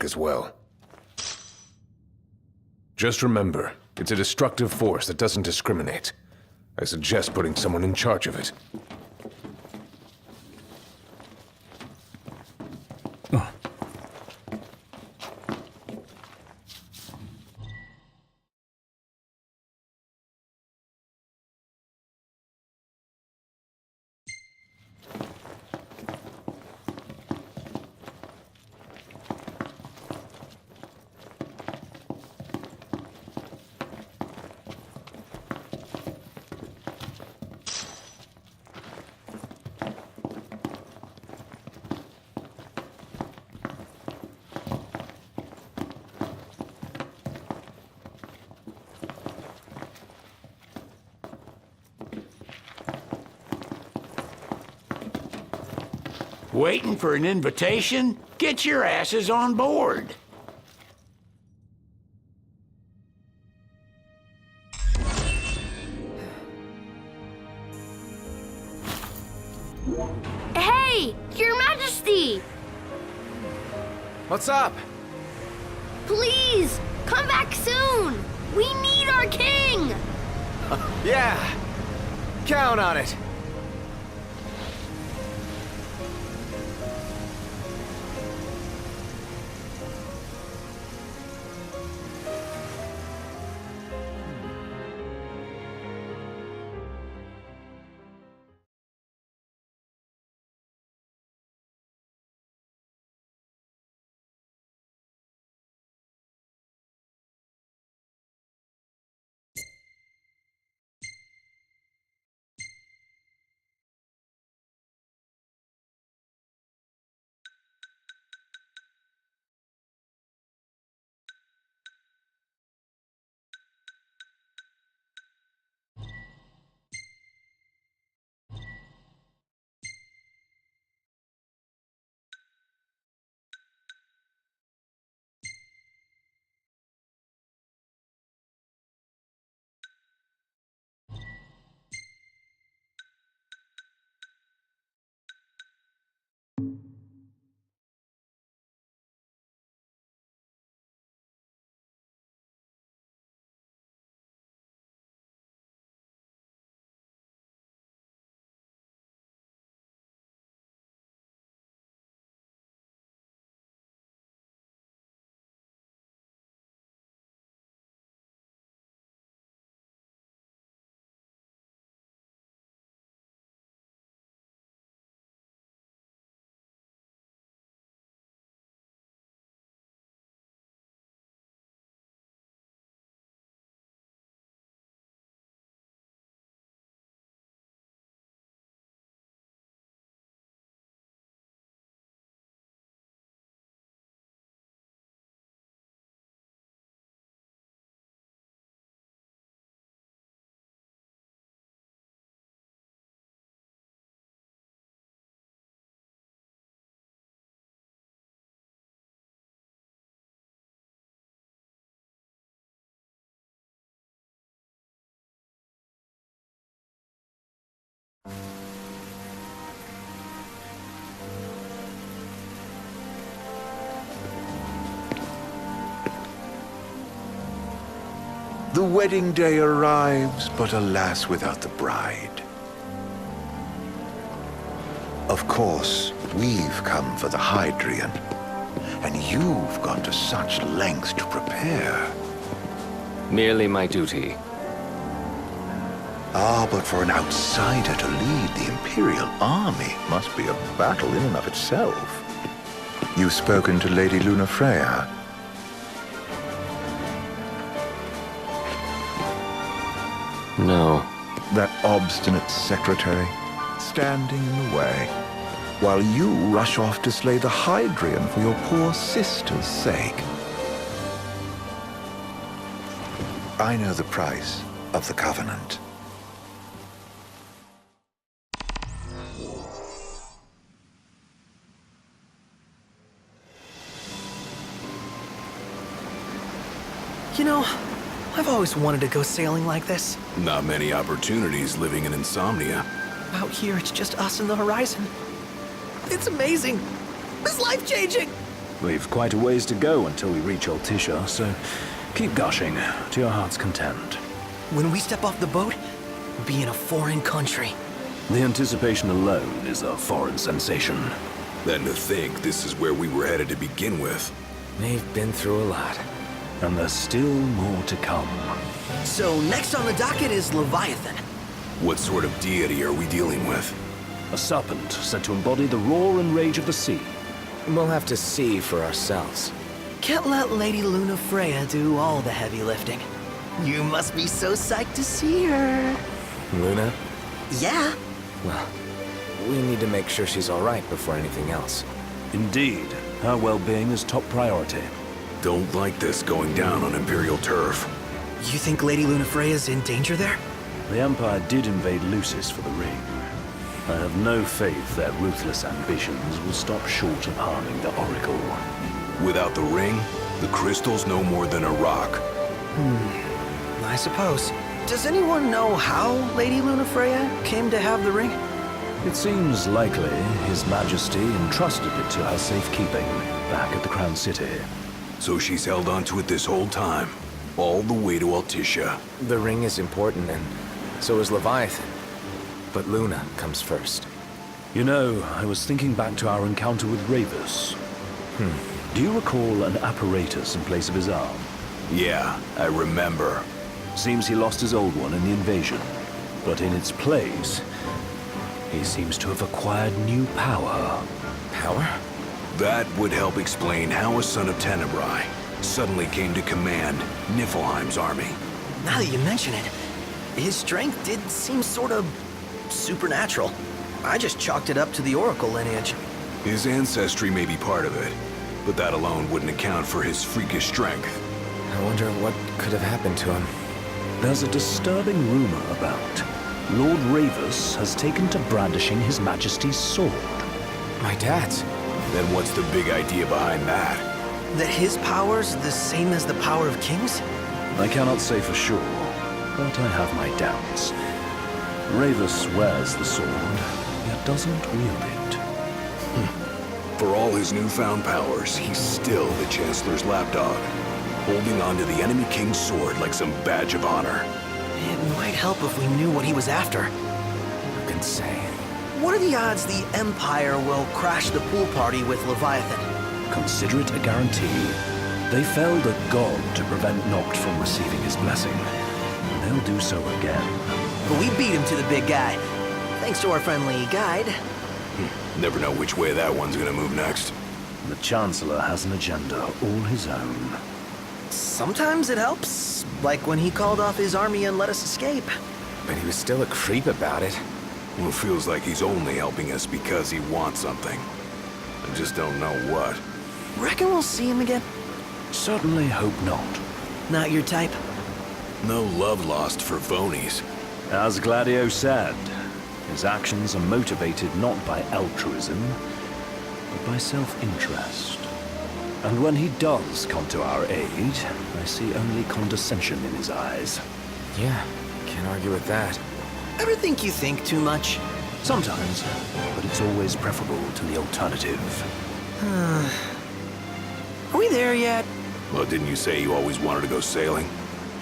magic as well. Just remember, it's a destructive force that doesn't discriminate. I suggest putting someone in charge of it. Waiting for an invitation? Get your asses on board. Hey, Your Majesty! What's up? Please, come back soon! We need our king! Yeah, count on it. The wedding day arrives, but alas, without the bride. Of course, we've come for the Hydrian, and you've gone to such lengths to prepare. Merely my duty. Ah, but for an outsider to lead the Imperial army must be a battle in and of itself. You've spoken to Lady Lunafreya. No. That obstinate secretary, standing in the way, while you rush off to slay the Hydrian for your poor sister's sake. I know the price of the Covenant. You know, I've always wanted to go sailing like this. Not many opportunities living in Insomnia. Out here, it's just us and the horizon. It's amazing. It's life-changing. We've quite a ways to go until we reach Altissia, so keep gushing to your heart's content. When we step off the boat, we'll be in a foreign country. The anticipation alone is a foreign sensation. Then to think this is where we were headed to begin with. They've been through a lot. And there's still more to come. So next on the docket is Leviathan. What sort of deity are we dealing with? A serpent said to embody the roar and rage of the sea. We'll have to see for ourselves. Can't let Lady Luna Freya do all the heavy lifting. You must be so psyched to see her. Luna? Yeah. Well, we need to make sure she's all right before anything else. Indeed, her well-being is top priority. Don't like this going down on Imperial turf. You think Lady Luna Freya's in danger there? The Empire did invade Lucis for the ring. I have no faith their ruthless ambitions will stop short of harming the Oracle. Without the ring, the crystal's no more than a rock. I suppose. Does anyone know how Lady Luna Freya came to have the ring? It seems likely His Majesty entrusted it to her safekeeping back at the Crown City. So she's held onto it this whole time, all the way to Altissia. The ring is important, and so is Leviathan. But Luna comes first. You know, I was thinking back to our encounter with Ravus. Do you recall an apparatus in place of his arm? Yeah, I remember. Seems he lost his old one in the invasion. But in its place, he seems to have acquired new power. Power? That would help explain how a son of Tenebrae suddenly came to command Niflheim's army. Now that you mention it, his strength did seem sort of supernatural. I just chalked it up to the Oracle lineage. His ancestry may be part of it, but that alone wouldn't account for his freakish strength. I wonder what could have happened to him. There's a disturbing rumor about Lord Ravus has taken to brandishing His Majesty's sword. My dad's. Then what's the big idea behind that? That his power's the same as the power of kings? I cannot say for sure, but I have my doubts. Ravus wears the sword, yet doesn't wield it. For all his newfound powers, he's still the Chancellor's lapdog, holding on to the enemy king's sword like some badge of honor. It might help if we knew what he was after. Who can say? What are the odds the Empire will crash the pool party with Leviathan? Consider it a guarantee. They felled a god to prevent Noct from receiving his blessing. And they'll do so again. But we beat him to the big guy, thanks to our friendly guide. Never know which way that one's gonna move next. The Chancellor has an agenda all his own. Sometimes it helps, like when he called off his army and let us escape. But he was still a creep about it. Well, it feels like he's only helping us because he wants something. I just don't know what. Reckon we'll see him again? Certainly hope not. Not your type? No love lost for phonies. As Gladio said, his actions are motivated not by altruism, but by self-interest. And when he does come to our aid, I see only condescension in his eyes. Yeah, can't argue with that. Ever think you think too much? Sometimes, but it's always preferable to the alternative. Are we there yet? Well, didn't you say you always wanted to go sailing?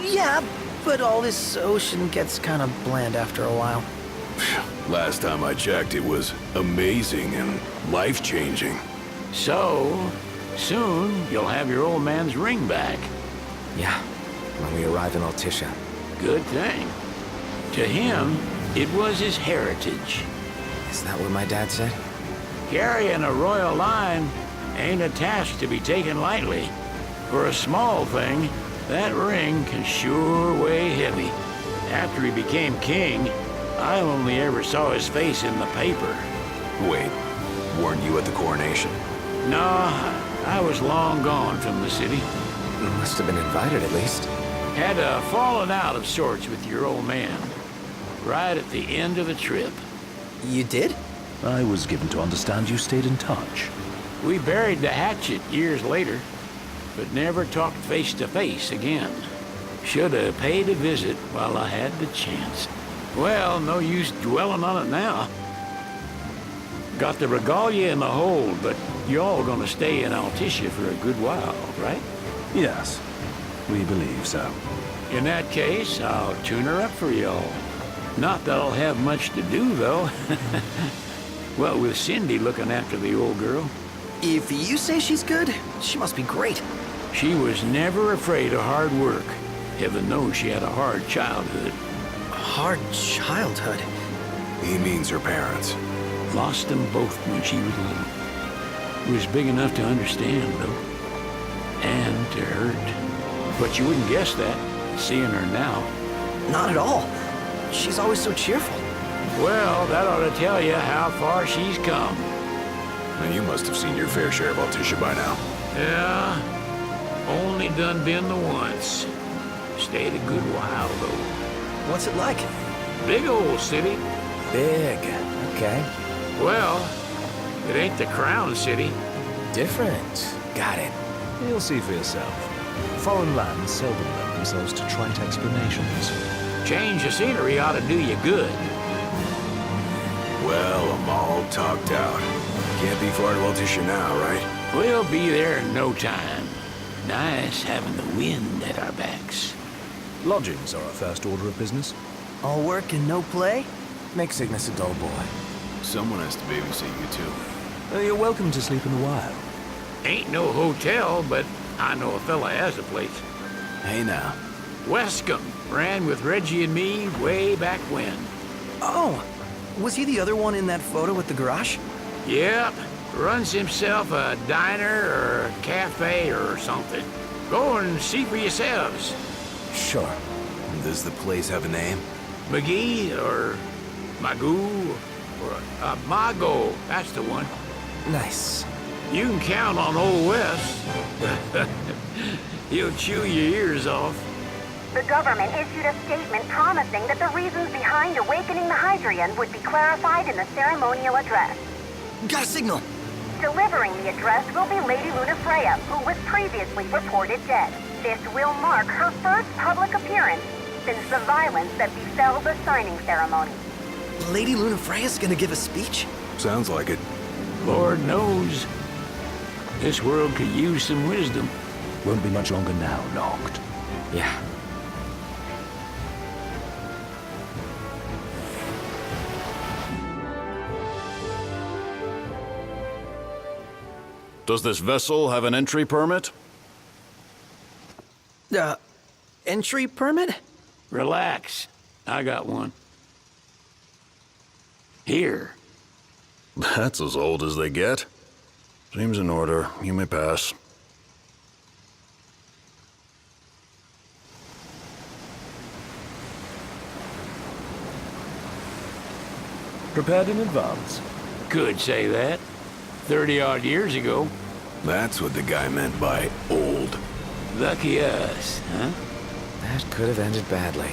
Yeah, but all this ocean gets kind of bland after a while. Last time I checked, it was amazing and life-changing. So, soon you'll have your old man's ring back. Yeah, when we arrive in Altissia. Good thing. To him, it was his heritage. Is that what my dad said? Carrying a royal line ain't a task to be taken lightly. For a small thing, that ring can sure weigh heavy. After he became king, I only ever saw his face in the paper. Wait, weren't you at the coronation? No, I was long gone from the city. Must have been invited at least. Had a falling out of sorts with your old man. Right at the end of the trip. You did? I was given to understand you stayed in touch. We buried the hatchet years later, but never talked face to face again. Should have paid a visit while I had the chance. Well, no use dwelling on it now. Got the regalia in the hold, but y'all gonna stay in Altissia for a good while, right? Yes, we believe so. In that case, I'll tune her up for y'all. Not that I'll have much to do, though. Well, with Cindy looking after the old girl. If you say she's good, she must be great. She was never afraid of hard work. Heaven knows she had a hard childhood. Hard childhood. He means her parents. Lost them both when she was little. Was big enough to understand, though. And to hurt. But you wouldn't guess that, seeing her now. Not at all. She's always so cheerful. Well, that ought to tell you how far she's come. And you must have seen your fair share of Altissia by now. Yeah, only done been the once. Stayed a good while, though. What's it like? Big old city. Big. Okay. Well, it ain't the Crown City. Different. Got it. You'll see for yourself. Foreign lands seldom lend themselves to trite explanations. Change of scenery ought to do you good. Well, I'm all talked out. Can't be far to Altissia now, right? We'll be there in no time. Nice having the wind at our backs. Lodgings are our first order of business. All work and no play? Make Cygnus a dull boy. Someone has to babysit you, too. You're welcome to sleep in the wild. Ain't no hotel, but I know a fella has a place. Hey now. Wescombe ran with Reggie and me way back when. Oh, was he the other one in that photo with the garage? Yep, runs himself a diner or a cafe or something. Go and see for yourselves. Sure. Does the place have a name? McGee or Magoo or Mago, that's the one. Nice. You can count on Old West. He'll chew your ears off. The government issued a statement promising that the reasons behind awakening the Hydrian would be clarified in the ceremonial address. Got a signal. Delivering the address will be Lady Lunafreya, who was previously reported dead. This will mark her first public appearance since the violence that befell the signing ceremony. Lady Lunafreya's gonna give a speech? Sounds like it. Lord knows. This world could use some wisdom. Won't be much longer now, Noct. Yeah. Does this vessel have an entry permit? Entry permit? Relax. I got one. Here. That's as old as they get. Seems in order. You may pass. Prepared in advance. Could say that. 30-odd years ago. That's what the guy meant by old. Lucky us, huh? That could have ended badly.